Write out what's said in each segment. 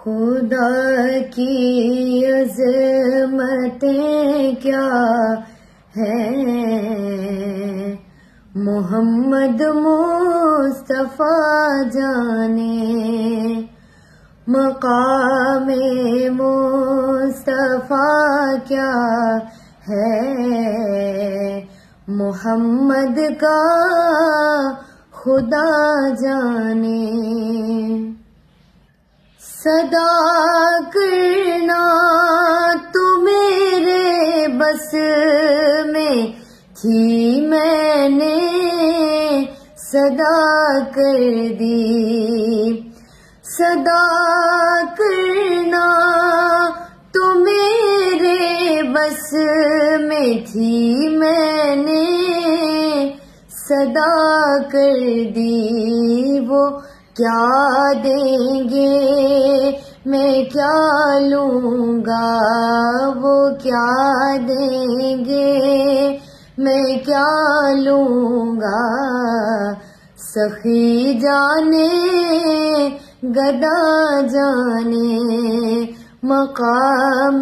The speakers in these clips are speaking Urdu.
خدا کی عظمتیں کیا ہیں، محمد مصطفیٰ جانے، مقام مصطفیٰ کیا ہے، محمد کا خدا جانے۔ صدا کرنا تو میرے بس میں تھی، میں نے صدا کر دی۔ صدا کرنا تو میرے بس میں تھی، میں نے صدا کر دی۔ وہ کیا دیں گے میں کیا لوں گا، وہ کیا دیں گے میں کیا لوں گا، سخی جانے گدا جانے، مقام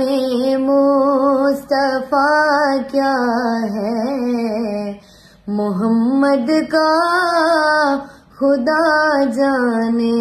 مصطفیٰ کیا ہے، محمد کا خدا جانے۔